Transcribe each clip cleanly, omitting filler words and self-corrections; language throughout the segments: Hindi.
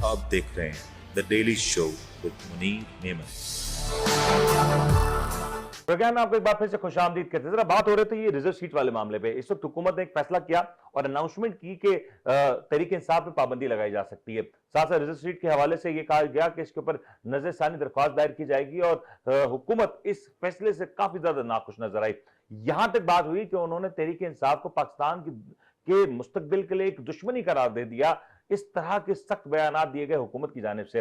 आप देख रहे हैं the daily show with Munir नेमत। प्रोग्राम में आपको एक बार फिर से खुशामदीद कहते हैं। जरा बात हो रही थी ये रिजर्व सीट वाले मामले पे। इस वक्त हुकूमत ने एक फैसला किया और अनाउंसमेंट की कि तहरीक इंसाफ पे पाबंदी लगाई जा सकती है। साथ साथ रिजर्व सीट के हवाले से ये कहा गया कि इसके ऊपर नजरसानी दरख्वास्त दायर की जाएगी और हुकूमत इस फैसले से काफी ज्यादा नाखुश नजर आई। यहां तक बात हुई कि उन्होंने तहरीक इंसाफ को पाकिस्तान के मुस्तकबिल के लिए एक दुश्मनी करार दे दिया। इस तरह के सख्त बयान दिए गए हुकूमत की जानिब से।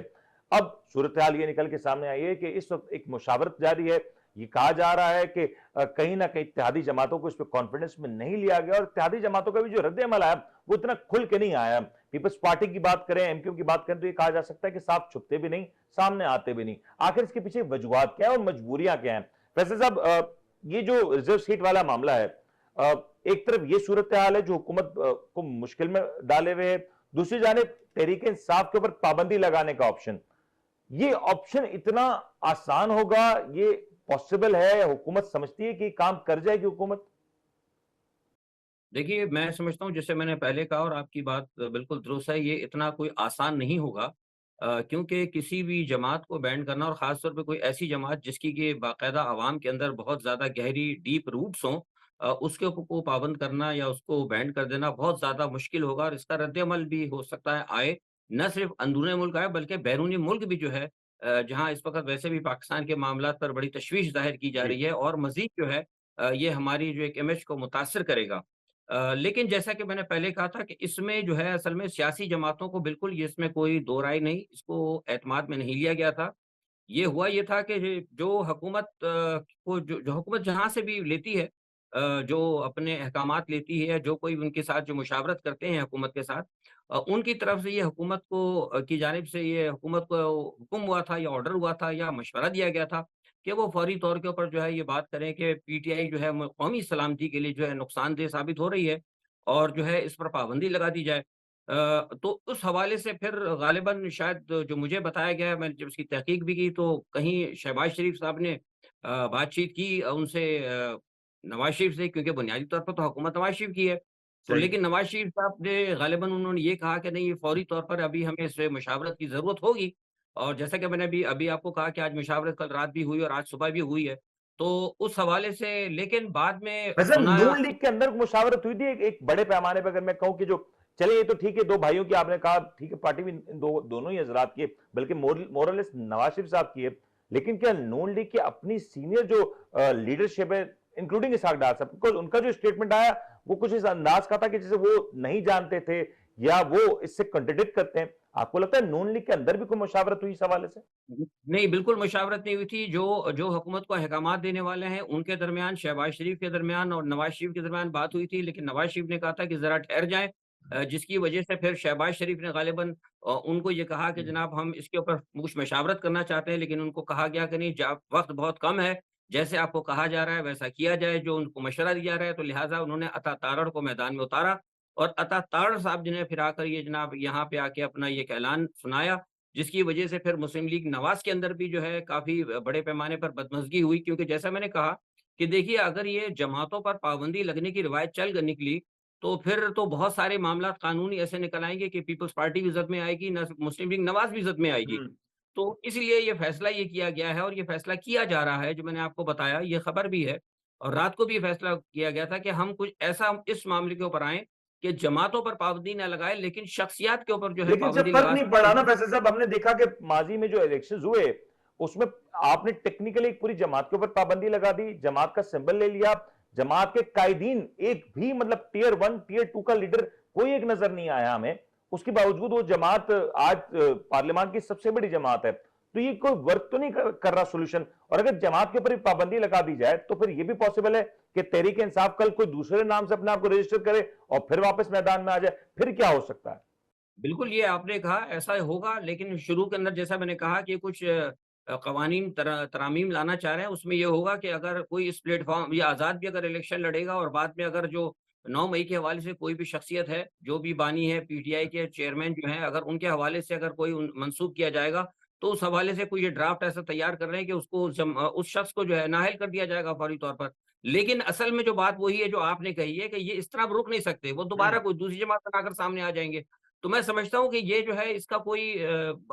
अब सूरत हाल ये निकल के सामने आई है कि इस वक्त एक मुशावरत जारी है। ये कहा जा रहा है कि कहीं ना कहीं इत्तेहादी जमातों को इस पर कॉन्फिडेंस में नहीं लिया गया और इत्तेहादी जमातों का भी जो रद्द अमल आया वो इतना खुल के नहीं आया। पीपल्स पार्टी की बात करें, एमक्यू की बात करें, तो ये कहा जा सकता है कि साफ छुपते भी नहीं, सामने आते भी नहीं। आखिर इसके पीछे वजूहात क्या है और मजबूरियां क्या हैं? वैसे साहब, ये जो रिजर्व सीट वाला मामला है, एक तरफ ये सूरत हाल है जो हुकूमत को मुश्किल में डाले हुए है, दूसरी जानिब तहरीक इंसाफ के ऊपर पाबंदी लगाने का ऑप्शन। ये ऑप्शन इतना आसान होगा? ये पॉसिबल है? हुकूमत समझती है कि काम कर जाएगी हुकूमत? देखिए, मैं समझता हूँ जैसे मैंने पहले कहा और आपकी बात बिल्कुल दुरुस्त है, ये इतना कोई आसान नहीं होगा क्योंकि किसी भी जमात को बैन करना और ख़ास तौर पे कोई ऐसी जमात जिसकी कि बाकायदा अवाम के अंदर बहुत ज़्यादा गहरी डीप रूट्स हों उसके ऊपर को पाबंद करना या उसको बैन कर देना बहुत ज़्यादा मुश्किल होगा और इसका रद्द-ए-अमल भी हो सकता है आए, न सिर्फ़ अंदरूनी मुल्क आए बल्कि बैरूनी मुल्क भी जो है जहाँ इस वक़्त वैसे भी पाकिस्तान के मामलात पर बड़ी तशवीश ज़ाहिर की जा जी। रही है और मज़ीद जो है ये हमारी जो एक इमेज को मुतासिर करेगा। लेकिन जैसा कि मैंने पहले कहा था कि इसमें जो है असल में सियासी जमातों को बिल्कुल ये इसमें कोई दो राय नहीं, इसको एतमाद में नहीं लिया गया था। ये हुआ ये था कि जो हुकूमत को जो जो हुकूमत जहाँ से भी लेती है जो अपने अहकामात लेती है, जो कोई उनके साथ जो मुशावरत करते हैं हुकूमत के साथ उनकी तरफ से ये हुकूमत को की जानिब से ये हुकूमत को हुक्म हुआ था या ऑर्डर हुआ था या मशवरा दिया गया था कि वो फौरी तौर के ऊपर जो है ये बात करें कि पीटीआई जो है कौमी सलामती के लिए जो है नुकसानदेह साबित हो रही है और जो है इस पर पाबंदी लगा दी जाए। तो उस हवाले से फिर गालिबन शायद जो मुझे बताया गया है, मैंने जब उसकी तहकीक भी की तो कहीं शहबाज शरीफ साहब ने बातचीत की उनसे नवाज शरीफ से क्योंकि बुनियादी तौर पर तो हुकूमत नवाज शरीफ की है। तो सही। लेकिन नवाज शरीफ साहब ने गालिबन उन्होंने ये कहा कि नहीं ये फौरी तौर पर अभी हमें इस मुशावरत की ज़रूरत होगी और जैसा कि मैंने अभी अभी आपको कहा कि आज मुशावरत कल रात भी हुई और आज सुबह भी हुई है। तो उस हवाले से लेकिन बाद में वैसे सुना नून लीग के अंदर मुशावरत हुई थी एक बड़े पैमाने पर। अगर मैं कहूं कि जो चले, ये तो ठीक है, दो भाइयों की आपने कहा, ठीक है, पार्टी भी दोनों ही हजरात की है, बल्कि मोरलेस नवाज शरीफ साहब की है। लेकिन क्या नून लीग की अपनी सीनियर जो लीडरशिप है, इंक्लूडिंग इसहाक डार साहब, बिकॉज उनका जो स्टेटमेंट आया वो कुछ इस अंदाज का था कि जैसे वो नहीं जानते थे या वो इससे कंट्रडिक्ट करते हैं। आपको लगता है नून लीग के अंदर भी कोई मुशावरत हुई इस हवाले से? नहीं, बिल्कुल मुशावरत नहीं हुई थी। जो जो हुकूमत को अहकामात देने वाले हैं, उनके दरमियान, शहबाज शरीफ के दरमियान और नवाज शरीफ के दरमियान बात हुई थी, लेकिन नवाज शरीफ ने कहा था कि ज़रा ठहर जाएँ जिसकी वजह से फिर शहबाज शरीफ ने गालिबन उनको ये कहा कि जनाब हम इसके ऊपर कुछ मशावरत करना चाहते हैं, लेकिन उनको कहा गया कि नहीं वक़्त बहुत कम है, जैसे आपको कहा जा रहा है वैसा किया जाए, जो उनको मशवरा दिया जा रहा है, तो लिहाज़ा उन्होंने अता तारड़ को मैदान में उतारा और अता तारड़ साहब जी ने फिर आकर ये जनाब यहाँ पे आके अपना ये एक ऐलान सुनाया जिसकी वजह से फिर मुस्लिम लीग नवाज़ के अंदर भी जो है काफ़ी बड़े पैमाने पर बदमज़गी हुई क्योंकि जैसा मैंने कहा कि देखिए अगर ये जमातों पर पाबंदी लगने की रिवायत चल निकली, तो फिर तो बहुत सारे मामलात कानूनी ऐसे निकल आएँगे कि पीपल्स पार्टी भी ज़द में आएगी, न मुस्लिम लीग नवाज़ भी ज़द में आएगी। हम्म। तो इसलिए ये फैसला ये किया गया है और ये फैसला किया जा रहा है जो मैंने आपको बताया, ये खबर भी है और रात को भी ये फैसला किया गया था कि हम कुछ ऐसा इस मामले के ऊपर आएँ कि जमातों पर पाबंदी ना लगाएँ लेकिन शख्सियत के ऊपर जो है लेकिन इससे पाबंदी फर्क लगा नहीं पड़ा ना सकें। फैसल साहब। हमने देखा कि माजी में जो इलेक्शंस हुए उसमें आपने टेक्निकली एक पूरी जमात के ऊपर पाबंदी लगा दी, जमात का सिंबल ले लिया, जमात के कायदीन एक भी, मतलब टीयर 1 टीयर 2 का लीडर कोई एक नजर नहीं आया हमें। उसके बावजूद वो जमात आज पार्लियामान की सबसे बड़ी जमात है। तो ये कोई वर्क तो नहीं कर रहा सोल्यूशन। और अगर जमात के ऊपर भी पाबंदी लगा दी जाए तो फिर ये भी पॉसिबल है कि तहरीक इंसाफ कल कोई दूसरे नाम से अपने आप को रजिस्टर करे और फिर वापस मैदान में आ जाए। फिर क्या हो सकता है? बिल्कुल, ये आपने कहा ऐसा होगा लेकिन शुरू के अंदर जैसा मैंने कहा कि कुछ कवानीन तरामीम लाना चाह रहे हैं, उसमें ये होगा कि अगर कोई इस प्लेटफ़ॉर्म या आज़ाद भी अगर इलेक्शन लड़ेगा और बाद में अगर जो 9 मई के हवाले से कोई भी शख्सियत है, जो भी बानी है, पीटीआई के चेयरमैन जो हैं, अगर उनके हवाले से अगर कोई मंसूब किया जाएगा, तो उस हवाले से कोई ये ड्राफ्ट ऐसा तैयार कर रहे हैं कि उसको उस शख्स को जो है नाअहल कर दिया जाएगा फौरी तौर पर। लेकिन असल में जो बात वही है जो आपने कही है कि ये इस तरह अब रुक नहीं सकते, वो दोबारा हम्म। कोई दूसरी जमात बनाकर सामने आ जाएँगे। तो मैं समझता हूँ कि ये जो है इसका कोई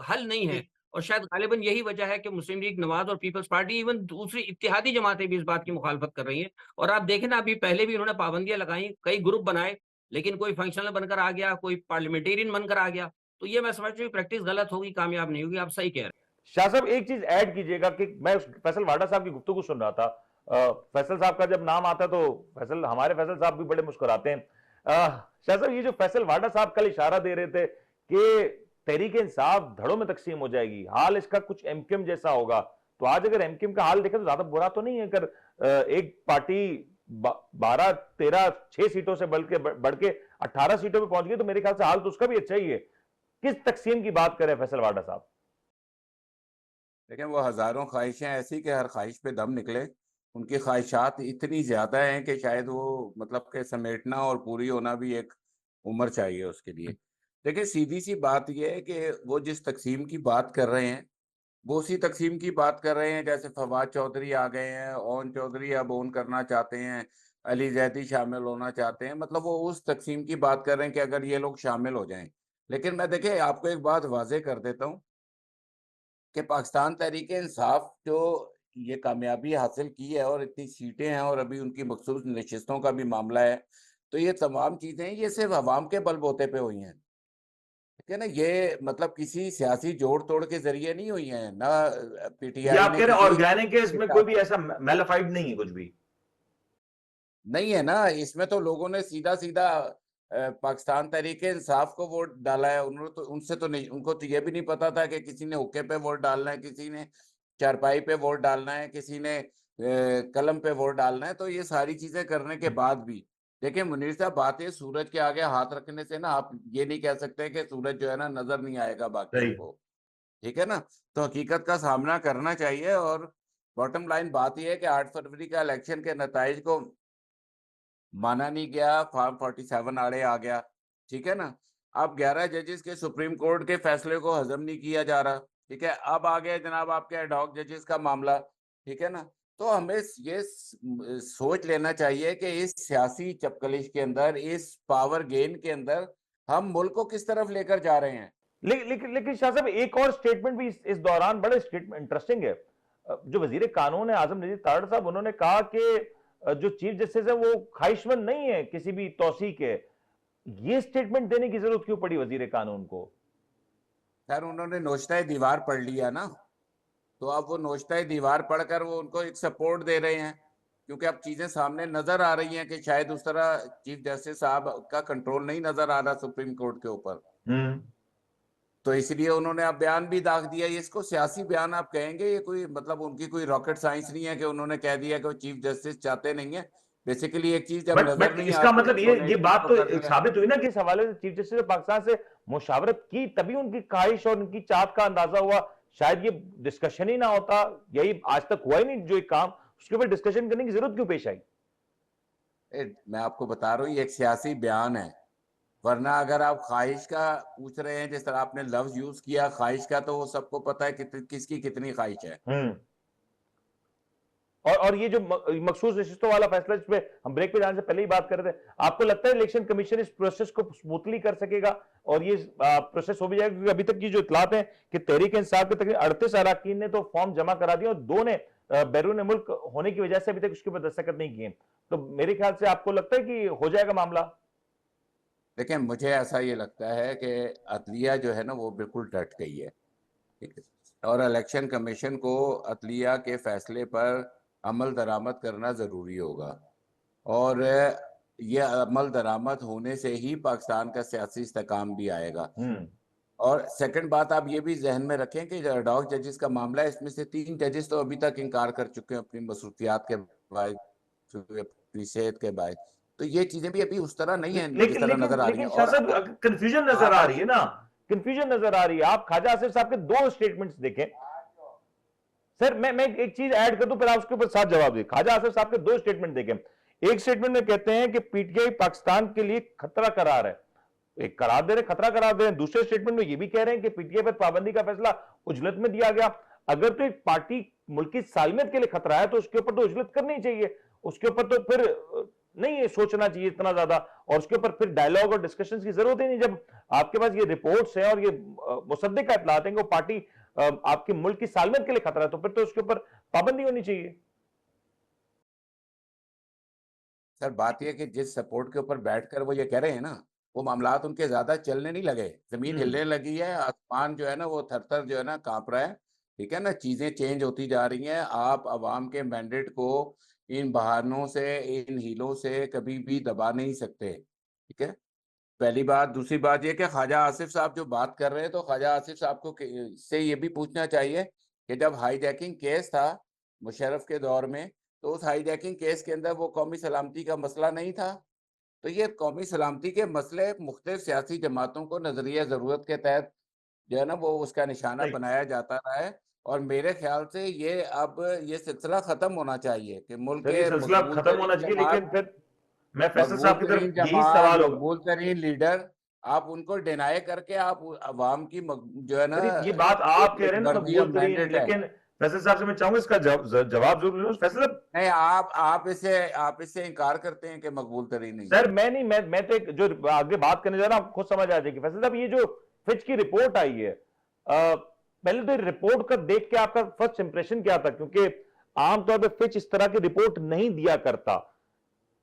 हल नहीं है और शायद गालिबन यही वजह है कि मुस्लिम लीग नवाज और पीपल्स पार्टी इवन दूसरी इत्तेहादी जमातें भी इस बात की मुखालफत कर रही हैं। और आप देखें ना अभी पहले भी उन्होंने पाबंदियाँ लगाई, कई ग्रुप बनाए, लेकिन कोई फंक्शनल बनकर आ गया, कोई पार्लियामेंटेरियन बनकर आ गया। तो ये मैं समझता हूँ प्रैक्टिस गलत होगी, कामयाब नहीं होगी। आप सही कह रहे हैं। शाह साहब एक चीज ऐड कीजिएगा कि मैं फैसल वाडा साहब की गुफ्तगू सुन रहा था। फैसल साहब का जब नाम आता है तो हमारे फैसल साहब भी बड़े मुस्कुराते हैं। शाह साहब ये जो फैसल वाडा साहब कल इशारा दे रहे थे कि तहरीक इंसाफ धड़ों में तकसीम हो जाएगी, हाल इसका कुछ एमक्यूएम जैसा होगा, तो आज अगर एमक्यूएम का हाल देखें तो ज्यादा बुरा तो नहीं है। अगर एक पार्टी 12 13 6 सीटों से बढ़ के 18 सीटों पे पहुंच गई तो मेरे ख्याल से हाल तो उसका भी अच्छा ही है। किस तकसीम की बात करें फैसल वाडा साहब? लेकिन वो हज़ारों ख्वाहिशें ऐसी कि हर ख्वाहिश पे दम निकले। उनकी ख्वाहिशात इतनी ज़्यादा हैं कि शायद वो मतलब कि समेटना और पूरी होना भी एक उम्र चाहिए उसके लिए। देखिए सीधी-सी बात ये है कि वो जिस तक़सीम की बात कर रहे हैं, वो उसी तक़सीम की बात कर रहे हैं जैसे फवाद चौधरी आ गए हैं, ओन चौधरी अब ओन करना चाहते हैं, अली ज़ैदी शामिल होना चाहते हैं। मतलब वो उस तक़सीम की बात कर रहे हैं कि अगर ये लोग शामिल हो जाएँ। लेकिन मैं देखिए आपको एक बात वाज़ेह कर देता हूँ कि पाकिस्तान तहरीक-ए-इंसाफ जो ये कामयाबी हासिल की है और इतनी सीटें हैं और अभी उनकी मखसूस नशिस्तों का भी मामला है, तो ये तमाम चीज़ें ये सिर्फ़ अवाम के बलबूते पे हुई हैं। ठीक है ना? ये मतलब किसी सियासी जोड़-तोड़ के ज़रिए नहीं हुई हैं, ना ये पीटीआई आप ने कह रहे हैं किसी ऑर्गेनिक है, इसमें कोई इत्ता भी ऐसा मैलिफाइड नहीं है कुछ भी? नहीं है ना, इसमें तो लोगों ने सीधा-सीधा पाकिस्तान तहरीक-ए-इंसाफ को वोट डाला है। उन्होंने तो उनसे तो नहीं उनको तो ये भी नहीं पता था कि किसी ने हुक्के पे वोट डालना है, किसी ने चारपाई पे वोट डालना है, किसी ने कलम पे वोट डालना है। तो ये सारी चीज़ें करने के बाद भी देखिए मुनीर साहब बात है सूरज के आगे हाथ रखने से ना आप ये नहीं कह सकते कि सूरज जो है ना नज़र नहीं आएगा बाकियों सही। को। ठीक है ना? तो हकीकत का सामना करना चाहिए और बॉटम लाइन बात ये है कि 8 फरवरी का इलेक्शन के नताइज को माना नहीं गया, फॉर्म 47 आड़े आ गया, ठीक है ना? अब 11 जजेस के सुप्रीम कोर्ट के फैसले को हज़म नहीं किया जा रहा, ठीक है? अब आ गया जनाब आपके एड हॉक जजेस का मामला, ठीक है ना? तो हमें सोच लेना चाहिए कि इस सियासी चपकलिश के अंदर, इस पावर गेन के अंदर हम मुल्क को किस तरफ लेकर जा रहे हैं? लेकिन शाह साहब एक और स्टेटमेंट भी इस दौरान बड़ा स्टेटमेंट इंटरेस्टिंग है। जो वजीर कानून है आजम नजीर तारड़ साहब, उन्होंने कहा कि जो चीफ जस्टिस है वो ख्वाहिशमंद नहीं है किसी भी तौसी के। ये स्टेटमेंट देने की जरूरत क्यों पड़ी वजीर कानून को? खैर उन्होंने नोश्ता-ए दीवार पढ़ लिया ना, तो अब वो नोश्ता-ए दीवार पढ़कर वो उनको एक सपोर्ट दे रहे हैं, क्योंकि अब चीज़ें सामने नज़र आ रही हैं कि शायद उस तरह चीफ जस्टिस साहब का कंट्रोल नहीं नज़र आ रहा सुप्रीम कोर्ट के ऊपर। तो इसलिए उन्होंने अब बयान भी दाग दिया। ये इसको सियासी बयान आप कहेंगे, ये कोई मतलब उनकी कोई रॉकेट साइंस नहीं है कि उन्होंने कह दिया कि वो चीफ जस्टिस चाहते नहीं है। बेसिकली एक चीज़ जब नज़र बट नहीं इसका आती मतलब उन्होंने ये इस बात चीज़ तो को कर लिया। साबित हुई ना कि इस हवाले से चीफ जस्टिस ने पाकिस्तान से मुशावरत की, तभी उनकी ख्वाहिश और उनकी चाहत का अंदाजा हुआ। शायद ये डिस्कशन ही ना होता, यही आज तक हुआ ही नहीं जो एक काम, उसके ऊपर डिस्कशन करने की जरूरत क्यों पेश आई? मैं आपको बता रहा हूँ ये एक सियासी बयान है, वरना अगर आप ख्वाहिश का पूछ रहे हैं जिस तरह आपने लफ्ज यूज किया ख्वाहिश का, तो वो सबको पता है कि किसकी कितनी ख्वाहिश है। और ये जो मखसूस नशिस्तों वाला फैसला जिसपे हम ब्रेक पे जाने से पहले ही बात कर रहे थे, आपको लगता है इलेक्शन कमीशन इस प्रोसेस को स्मूथली कर सकेगा और ये प्रोसेस हो भी जाएगा? क्योंकि अभी तक की जो इतलात है कि तहरीक इंसाफ के तकरीबन 38 अरकान ने तो फॉर्म जमा करा दिया और 2 ने बैरून मुल्क होने की वजह से अभी तक उसके ऊपर दस्तखत नहीं किए। तो मेरे ख्याल से आपको लगता है कि हो जाएगा मामला? देखिए मुझे ऐसा ये लगता है कि अदलिया जो है ना वो बिल्कुल डट गई है, ठीक है, और इलेक्शन कमीशन को अदलिया के फैसले पर अमल दरामद करना ज़रूरी होगा और ये अमल दरामद होने से ही पाकिस्तान का सियासी इस्तेकाम भी आएगा। और सेकंड बात आप ये भी जहन में रखें कि जो एड हॉक जजेस का मामला है इसमें से 3 जजेस तो अभी तक इनकार कर चुके हैं अपनी मसरूफियात के बायस, अपनी सेहत के बायस। तो ये चीजें भी अभी उस तरह नहीं है जिस तरह नजर आ रही लेकिन है। शाह और साहब कंफ्यूजन नजर आ रही है ना, कंफ्यूजन नजर आ रही है। आप ख्वाजा आसिफ साहब के 2 स्टेटमेंट्स देखें। सर मैं एक चीज ऐड कर दूं फिर आप उसके ऊपर साथ जवाब दें। ख्वाजा आसिफ साहब के 2 स्टेटमेंट देखें। एक स्टेटमेंट में कहते हैं कि पीटीआई पाकिस्तान के लिए खतरा करार है, एक करार दे रहे, खतरा करार दे रहे हैं। दूसरे स्टेटमेंट में ये भी कह रहे हैं कि पीटीआई पर पाबंदी का फैसला उजलत में दिया गया। अगर तो एक पार्टी मुल्क की सालमियत के लिए खतरा है तो उसके ऊपर तो उजलत करनी चाहिए, उसके ऊपर तो फिर नहीं ये सोचना चाहिए इतना ज्यादा, और उसके ऊपर फिर डायलॉग और डिस्कशन की जरूरत ही नहीं। जब आपके पास ये रिपोर्ट्स हैं और ये मुसद्दिक का इत्तलात है कि वो पार्टी आपके मुल्क की सालमियत के लिए खतरा है, तो फिर तो उसके ऊपर पाबंदी होनी चाहिए। सर बात यह कि जिस सपोर्ट के ऊपर बैठकर वो ये कह रहे हैं ना, वो मामलात उनके ज्यादा चलने नहीं लगे, जमीन हिलने लगी है, आसमान जो है ना वो थर-थर जो है ना कांप रहा है, ठीक है ना, चीजें चेंज होती जा रही हैं। आप अवाम के मैंडेट को इन बहानों से, इन हीलों से कभी भी दबा नहीं सकते, ठीक है। पहली बात, दूसरी बात ये कि ख्वाजा आसिफ साहब जो बात कर रहे हैं, तो ख्वाजा आसिफ साहब को से ये भी पूछना चाहिए कि जब हाईजैकिंग केस था मुशर्रफ के दौर में, तो उस हाईजैकिंग केस के अंदर वो कौमी सलामती का मसला नहीं था। तो ये कौमी सलामती के मसले मुख्तलिफ सियासी जमातों को नजरिया ज़रूरत के तहत जो है ना वो उसका निशाना राइट। बनाया जाता रहा है। और मेरे ख्याल से ये अब ये सिलसिला खत्म होना चाहिए कि मुल्क चलिए के सिलसिला मकबूल खत्म होना तरीन चाहिए, जमात, लेकिन फिर मैं फैसल मकबूल साहब की तरीन तरफ यही जमात, सवाल होगा। मकबूल तरीन लीडर, आप उनको डिनाई करके आप अवाम की जो है ना सर ये बात आप कह एक रहे हैं ना मर्जी मकबूल और तरीन, मैंडेट है। लेकिन फैसल साहब से मैं चाहूंगा इसका जवाब जरूर लो। फैसल साहब, नहीं, आप इससे इनकार करते हैं कि मकबूल तरीन नहीं है। सर मैं नहीं, मैं तो एक जो आगे बात करने जा रहा हूं, आपको खुद समझ आ जाएगी। फैसल साहब ये जो फिच की रिपोर्ट आई है, पहले तो रिपोर्ट का देख के आपका फर्स्ट इंप्रेशन क्या था? क्योंकि आमतौर पर फिच इस तरह की रिपोर्ट नहीं दिया करता।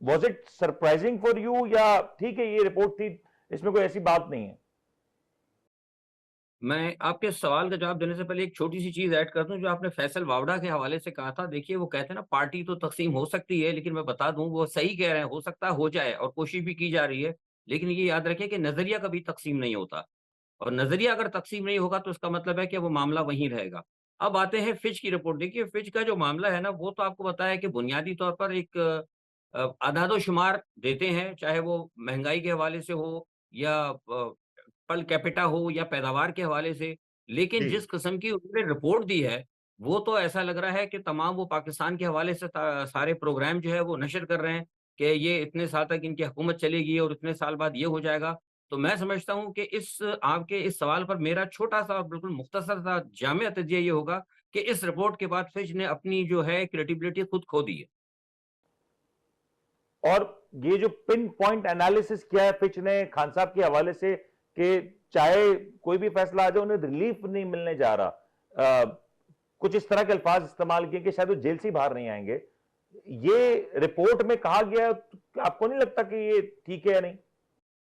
Was it surprising for you, या ठीक है ये रिपोर्ट थी, इसमें कोई ऐसी बात नहीं है? मैं आपके सवाल का जवाब देने से पहले एक छोटी सी चीज ऐड कर दूं, जो आपने फैसल वावड़ा के हवाले से कहा था। देखिए वो कहते हैं ना पार्टी तो तकसीम हो सकती है, लेकिन मैं बता दूं वो सही कह रहे हैं, हो सकता है हो जाए और कोशिश भी की जा रही है। लेकिन ये याद रखें कि नजरिया कभी तकसीम नहीं होता, और नजरिया अगर तकसीम नहीं होगा तो इसका मतलब है कि वो मामला वहीं रहेगा। अब आते हैं फिच की रिपोर्ट। देखिए फिच का जो मामला है ना, वो तो आपको बताया कि बुनियादी तौर पर एक आदाद-ओ-शुमार देते हैं, चाहे वो महँगाई के हवाले से हो या पर कैपिटा हो या पैदावार के हवाले से। लेकिन जी। जिस किस्म की उन्होंने रिपोर्ट दी है, वो तो ऐसा लग रहा है कि तमाम वो पाकिस्तान के हवाले से सारे प्रोग्राम जो है वो नशर कर रहे हैं कि ये इतने साल तक इनकी हुकूमत चलेगी और इतने साल बाद ये हो जाएगा। तो मैं समझता हूँ कि इस आपके इस सवाल पर मेरा छोटा-सा और बिल्कुल मुख्तसर सा जामिया तजिया ये होगा कि इस रिपोर्ट के बाद फिच ने अपनी जो है क्रेडिबिलिटी खुद खो दी है। और ये जो पिन पॉइंट एनालिसिस किया है फिच ने खान साहब के हवाले से कि चाहे कोई भी फैसला आ जाए उन्हें रिलीफ नहीं मिलने जा रहा, कुछ इस तरह के अल्फाज इस्तेमाल किए कि शायद वो जेल से ही बाहर नहीं आएंगे, ये रिपोर्ट में कहा गया है, तो आपको नहीं लगता कि ये ठीक है या नहीं?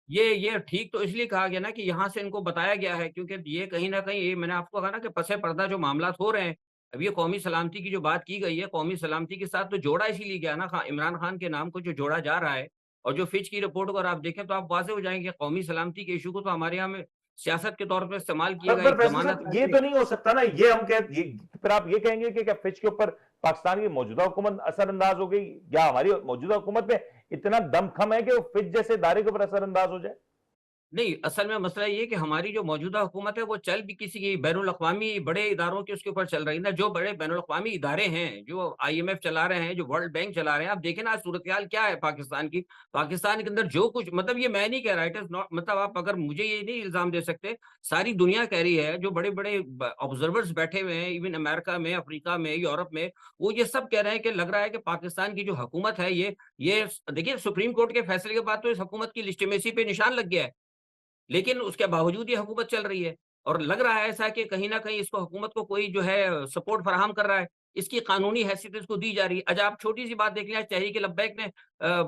ये ठीक तो इसलिए कहा गया ना कि यहाँ से इनको बताया गया है, क्योंकि ये कहीं न कहीं ये मैंने आपको कहा ना कि पसे पर्दा जो मामलात हो रहे हैं। अब ये कौमी सलामती की जो बात की गई है, कौमी सलामती के साथ तो जोड़ा इसीलिए गया ना, इमरान खान के नाम को जो जोड़ा जा रहा है। और जो फिच की रिपोर्ट को अगर आप देखें तो आप वाज़ेह हो जाएँगे, कौमी सलामती के इश्यू को तो हमारे यहाँ में सियासत के तौर पे इस्तेमाल किएगा, पर एक फैसल ज़मानत साहब ये तो नहीं हो सकता ना, ये हम कह ये फिर आप ये कहेंगे कि क्या फिच के ऊपर पाकिस्तान की मौजूदा हुकूमत असरअंदाज हो गई, या हमारी मौजूदा हुकूमत में इतना दमखम है कि वो फिच जैसे इदारे के ऊपर असरअंदाज हो जाए? नहीं, असल में मसला ये है कि हमारी जो मौजूदा हुकूमत है, वो चल भी किसी की बैनुल-अक़वामी बड़े इदारों के उसके ऊपर चल रही है ना। जो बड़े बैनुल-अक़वामी इदारे हैं, जो आईएमएफ चला रहे हैं, जो वर्ल्ड बैंक चला रहे हैं, आप देखें ना आज सूरत-ए-हाल क्या है पाकिस्तान की। पाकिस्तान के अंदर जो कुछ, मतलब ये मैं नहीं कह रहा, इट इज़ नॉट, मतलब आप अगर मुझे ये नहीं इल्ज़ाम दे सकते, सारी दुनिया कह रही है, जो बड़े-बड़े ऑब्जर्वर्स बैठे हुए हैं, इवन अमेरिका में, अफ्रीका में, यूरोप में, वो ये सब कह रहे हैं कि लग रहा है कि पाकिस्तान की जो हुकूमत है, ये देखिए सुप्रीम कोर्ट के फैसले के बाद तो इस हुकूमत की लिजिटिमेसी पे निशान लग गया है। लेकिन उसके बावजूद ये हुकूमत चल रही है, और लग रहा है ऐसा कि कहीं न कहीं इसको, हुकूमत को कोई जो है सपोर्ट फराहम कर रहा है, इसकी कानूनी हैसियत इसको दी जा रही है। अच्छा आप छोटी-सी बात देख लें, आज तहरीक लब्बैक ने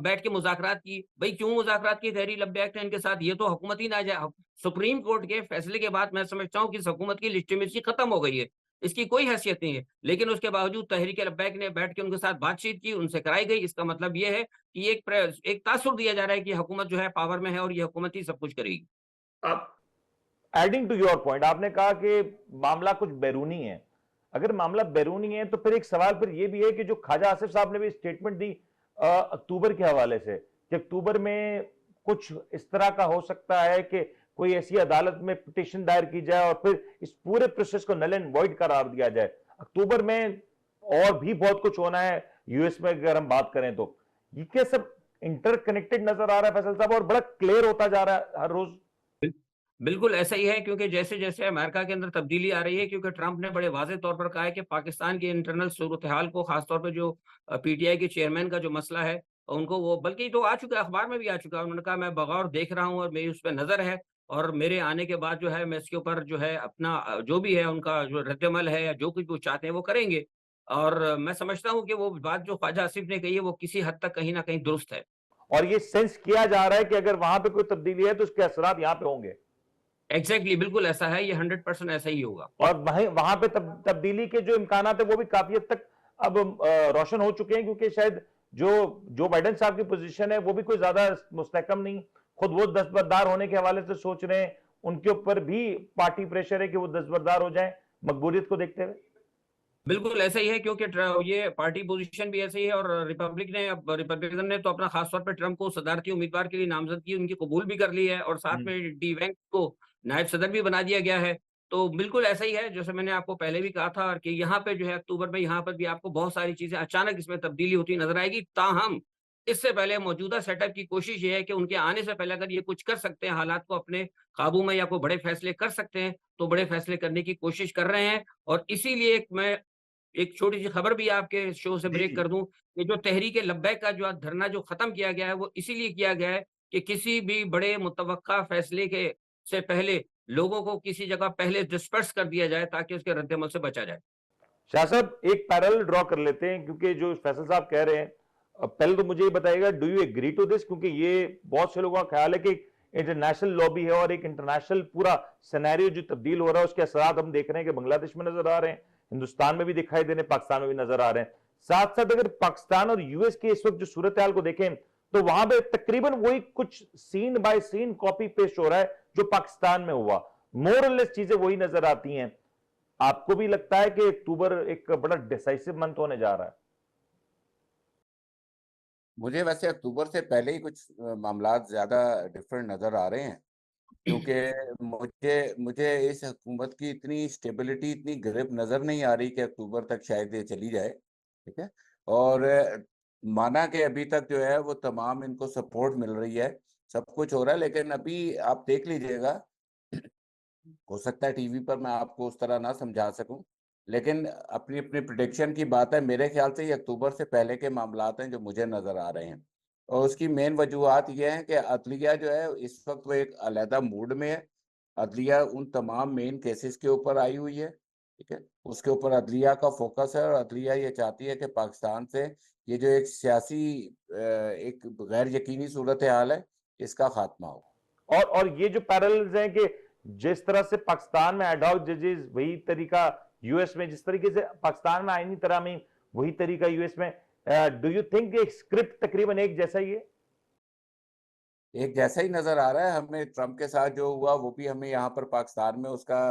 बैठ के मुज़ाकरात की। भई क्यों मुज़ाकरात की तहरीक लब्बैक ने इनके साथ? ये तो हुकूमत ही ना जाए। सुप्रीम कोर्ट के फैसले के बाद मैं समझता हूँ कि इस हुकूमत की लिजिटिमेसी खत्म हो गई है। इसकी कोई हैसियत नहीं है। लेकिन उसके बावजूद तहरीक लब्बैक ने बैठ के उनके साथ बातचीत की, उनसे कराई गई। इसका मतलब ये है कि एक तासुर दिया जा रहा है कि हुकूमत जो है पावर में है और ये हुकूमत ही सब कुछ करेगी। अब एडिंग टू योर पॉइंट, आपने कहा कि मामला कुछ बैरूनी है। अगर मामला बैरूनी है तो फिर एक सवाल फिर ये भी है कि जो ख्वाजा आसिफ साहब ने भी स्टेटमेंट दी अक्टूबर के हवाले से कि अक्टूबर में कुछ इस तरह का हो सकता है कि कोई ऐसी अदालत में पिटीशन दायर की जाए और फिर इस पूरे प्रोसेस को नल एंड वॉइड करार दिया जाए। अक्टूबर में और भी बहुत कुछ होना है यूएस में अगर हम बात करें तो। ये क्या सब इंटरकनेक्टेड नजर आ रहा है फैसल साहब, और बड़ा क्लियर होता जा रहा है हर रोज? बिल बिल्कुल ऐसा ही है, क्योंकि जैसे-जैसे अमेरिका के अंदर तब्दीली आ रही है, क्योंकि ट्रंप ने बड़े वाज़ेह तौर पर कहा है कि पाकिस्तान की इंटरनल सूरत-ए-हाल को, ख़ास तौर पे जो पीटीआई के चेयरमैन का जो मसला है, उनको वो बल्कि तो आ चुका है, अखबार में भी आ चुका है। उन्होंने कहा मैं बगौर देख रहा हूँ और मेरी उस पे नज़र है और मेरे आने के बाद जो है मैं इसके ऊपर जो है अपना जो भी है उनका जो रद्द-ए-अमल है या जो कुछ वो चाहते हैं वो करेंगे। और मैं समझता हूँ कि वो बात जो ख्वाजा आसिफ ने कही है वो किसी हद तक कहीं न कहीं दुरुस्त है। और ये सेंस किया जा रहा है कि अगर वहां पे कोई तब्दीली है तो उसके असरात यहां पे होंगे। एग्ज़ैक्टली बिल्कुल ऐसा है, ये 100% ऐसा ही होगा। और वहीं वहां पे तब्दीली के जो इम्कानात है वो भी काफी हद तक अब रोशन हो चुके हैं, क्योंकि शायद जो बाइडेन साहब की पोजीशन है वो भी कोई ज्यादा मुस्तहकम नहीं, खुद वो दस्तबरदार होने के हवाले से सोच रहे हैं, उनके ऊपर भी पार्टी प्रेशर है कि वो दस्तबरदार हो जाएं मकबूलियत को देखते हुए। बिल्कुल ऐसा ही है क्योंकि ये पार्टी पोजीशन भी ऐसी है और रिपब्लिकन ने तो अपना खास तौर पे ट्रंप को सदारती उम्मीदवार के लिए नामजदगी उनकी कबूल भी कर ली है और साथ में डी वेंस को नायब सदर भी बना दिया गया है। तो बिल्कुल ऐसा ही है, जैसे मैंने आपको पहले भी कहा था कि यहाँ पे जो है अक्टूबर में यहाँ पर भी आपको बहुत सारी चीज़ें अचानक इसमें तब्दीली होती नज़र आएगी। ताहम इससे पहले मौजूदा सेटअप की कोशिश ये है कि उनके आने से पहले अगर ये कुछ कर सकते हैं, हालात को अपने काबू में या कोई बड़े फैसले कर सकते हैं, तो बड़े फैसले करने की कोशिश कर रहे हैं। और इसीलिए मैं एक छोटी-सी खबर भी आपके शो से जी ब्रेक जी। कर दूँ कि जो तहरीक लब्बैक का जो धरना जो ख़त्म किया गया है, वो इसीलिए किया गया है कि किसी भी बड़े मुतवक्का फैसले के से पहले लोगों को किसी जगह पहले डिस्पर्स कर दिया जाए ताकि उसके रद्द-ए-अमल से बचा जाए। शाह साहब एक पैरेलल ड्रॉ कर लेते हैं, क्योंकि जो फैसल साहब कह रहे हैं, पहले तो मुझे ये बताइएगा, do you agree to this, क्योंकि ये बहुत से लोगों का ख्याल है कि इंटरनेशनल लॉबी है और एक इंटरनेशनल पूरा सिनेरियो जो तब्दील हो रहा है उसके असरात हम देख रहे हैं कि बांग्लादेश में नजर आ रहे हैं, हिंदुस्तान में भी दिखाई दे रहे हैं, पाकिस्तान में भी नजर आ रहे हैं। साथ साथ अगर पाकिस्तान और यूएस के इस वक्त जो सूरत हाल को देखें तो वहां पे तकरीबन वही कुछ scene by scene copy paste हो रहा है जो पाकिस्तान में हुआ, मोर और लेस चीजें वही नजर आती हैं। आपको भी लगता है कि अक्टूबर एक बड़ा डिसाइसिव मंथ होने जा रहा है? मुझे वैसे अक्टूबर से पहले ही कुछ मामलात ज़्यादा डिफरेंट नज़र आ रहे हैं, क्योंकि मुझे मुझे इस हुकूमत की इतनी स्टेबिलिटी, इतनी ग्रिप नज़र नहीं आ रही कि अक्टूबर तक शायद ये चली जाए, ठीक है? और माना कि अभी तक जो है वो तमाम इनको सपोर्ट मिल रही है, सब कुछ हो रहा है, लेकिन अभी आप देख लीजिएगा, हो सकता है टीवी पर मैं आपको उस तरह ना समझा सकूं, लेकिन अपनी अपनी प्रिडिक्शन की बात है, मेरे ख्याल से ये अक्टूबर से पहले के मामलात हैं जो मुझे नज़र आ रहे हैं। और उसकी मेन वजूहात ये हैं कि अदलिया जो है इस वक्त वो एक अलहदा मूड में है। अदलिया उन तमाम मेन केसेस के ऊपर आई हुई है, ठीक है? उसके ऊपर अदलिया का फोकस है और अदलिया ये चाहती है कि पाकिस्तान से ये जो एक सियासी एक गैर यकीनी सूरत हाल है, इसका खात्मा हो। और ये जो पैरेलल्स हैं कि जिस तरह से पाकिस्तान में एडहॉक जजेस वही तरीका यूएस में, जिस तरीके से पाकिस्तान में आईनी तरामीम वही तरीका यूएस में, डू यू थिंक स्क्रिप्ट तकरीबन एक जैसा ही है? एक जैसा ही नज़र आ रहा है हमें। ट्रंप के साथ जो हुआ वो भी हमें यहाँ पर पाकिस्तान में उसका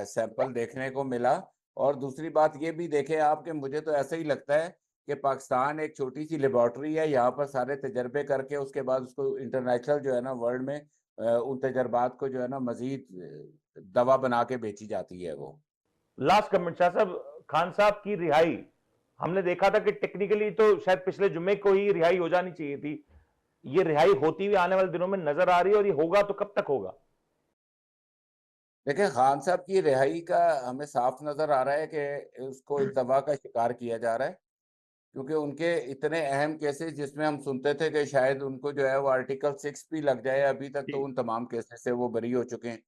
सैंपल देखने को मिला। और दूसरी बात ये भी देखें आप कि मुझे तो ऐसा ही लगता है कि पाकिस्तान एक छोटी सी लेबॉर्ट्री है, यहाँ पर सारे तजर्बे करके उसके बाद उसको इंटरनेशनल जो है ना वर्ल्ड में उन तजर्बात को जो है ना मजीद दवा बना के बेची जाती है वो। लास्ट कमेंट शाह साहब, खान साहब की रिहाई हमने देखा था कि टेक्निकली तो शायद पिछले जुम्मे को ही रिहाई हो जानी चाहिए थी, ये रिहाई होती हुई आने वाले दिनों में नजर आ रही है, और ये होगा तो कब तक होगा? देखिए, खान साहब की रिहाई का हमें साफ नज़र आ रहा है कि उसको इल्तवा का शिकार किया जा रहा है, क्योंकि उनके इतने अहम केसेस जिसमें हम सुनते थे कि शायद उनको जो है वो आर्टिकल 6 भी लग जाए, अभी तक तो उन तमाम केसेस से वो बरी हो चुके हैं,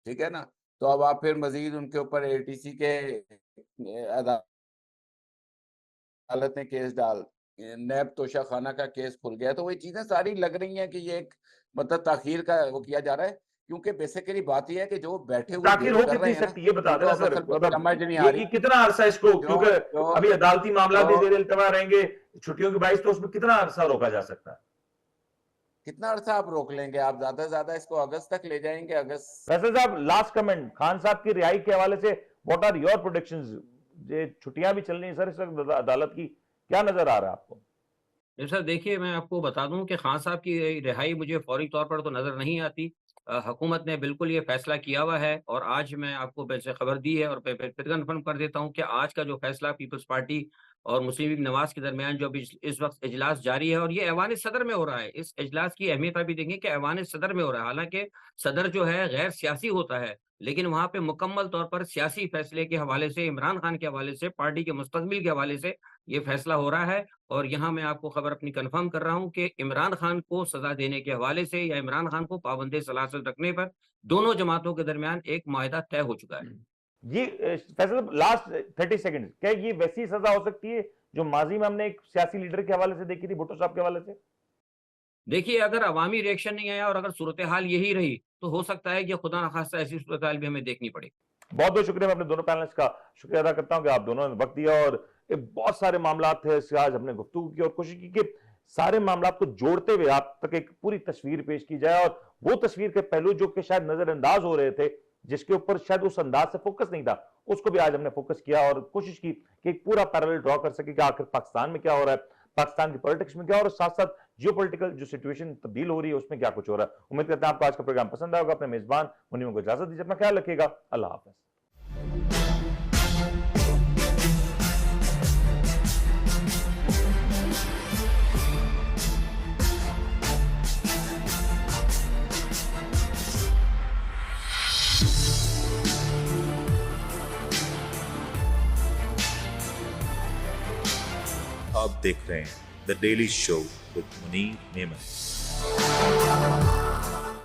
ठीक है ना? तो अब आप फिर मज़ीद उनके ऊपर एटीसी के अदालत ने केस डाल नैब तोशाखाना का केस खुल गया, तो वही चीज़ें सारी लग रही हैं कि ये एक मतलब ताख़ीर का वो किया जा रहा है, क्योंकि बेसिकली बात ये है कि जो बैठे हुए ताखिर देश हो कर रहे कितनी हैं ना, सकती है बता उनको देना अब सर, असल में मतलब समझ नहीं आ ये रही। कितना अरसा इसको, जो क्योंकि जो अभी अदालती मामला भी जो जेर इल्तवा रहेंगे, छुट्टियों की बारिश, तो उसमें कितना अरसा रोका जा सकता है? कितना अरसा आप रोक लेंगे? आप ज़्यादा से ज़्यादा इसको अगस्त तक ले जाएँगे, अगस्त। फैसल साहब लास्ट कमेंट, खान साहब की रिहाई के हवाले से व्हाट आर योर प्रोडिक्शंस? ये छुट्टियां भी चल रही हैं सर इस वक्त अदालत की, क्या नजर आ रहा है आपको? सर देखिए, मैं आपको बता दूं कि खान साहब की रिहाई मुझे फौरी तौर पर तो नज़र नहीं आती। हुकूमत ने बिल्कुल ये फैसला किया हुआ है और आज मैं आपको वैसे खबर दी है और फिर कन्फर्म कर देता हूं कि आज का जो फैसला पीपल्स पार्टी और मुस्लिम लीग नवाज के दरमियान जो अभी इस वक्त इजलास जारी है और ये ऐवान सदर में हो रहा है। इस इजलास की अहमियत अभी देखें कि ऐवान सदर में हो रहा है। हालांकि सदर जो है गैर सियासी होता है, लेकिन वहां पे मुकम्मल तौर पर सियासी फैसले के हवाले से, इमरान खान के हवाले से, पार्टी के मुस्तकबिल के हवाले से ये फैसला हो रहा है। और यहाँ मैं आपको खबर अपनी कंफर्म कर रहा हूँ कि इमरान खान को सजा देने के हवाले से या इमरान खान को पाबंदी सलासत रखने पर दोनों जमातों के दरमियान एक माहिदा तय हो चुका है। ये फैसला लास्ट 30 सेकंड, क्या ये वैसी सजा हो सकती है जो माजी में हमने एक सियासी लीडर के हवाले से देखी थी, भुट्टो साहब के हवाले से? देखिए, अगर अवामी रिएक्शन नहीं आया और अगर सूरत हाल यही रही तो हो सकता है कि खुदा न खास्ता ऐसी सूरत हाल भी हमें देखनी पड़े। बहुत बहुत शुक्रिया। मैं अपने दोनों पैनलिस्ट का शुक्रिया अदा करता हूं कि आप दोनों ने वक्त दिया और बहुत सारे मामला थे इससे आज हमने गुफ्तगू की और कोशिश की कि सारे मामला को जोड़ते हुए आप तक एक पूरी तस्वीर पेश की जाए और वो तस्वीर के पहलू जो कि शायद नजरअंदाज हो रहे थे, जिसके ऊपर शायद उस अंदाज से फोकस नहीं था, उसको भी आज हमने फोकस किया और कोशिश की कि एक पूरा पैरेलल ड्रॉ कर सके कि आखिर पाकिस्तान में क्या हो रहा है, पाकिस्तान की पॉलिटिक्स में क्या हो रहा है, साथ साथ जियोपॉलिटिकल जो सिचुएशन तब्दील हो रही है उसमें क्या कुछ हो रहा है। उम्मीद करते हैं आपको आज का प्रोग्राम पसंद आएगा। अपने मेजबान मुनीम को इजाजत दीजिए, अपना ख्याल रखिएगा। अल्लाह हाफिज। आप देख रहे हैं the daily show with Munir नेमत।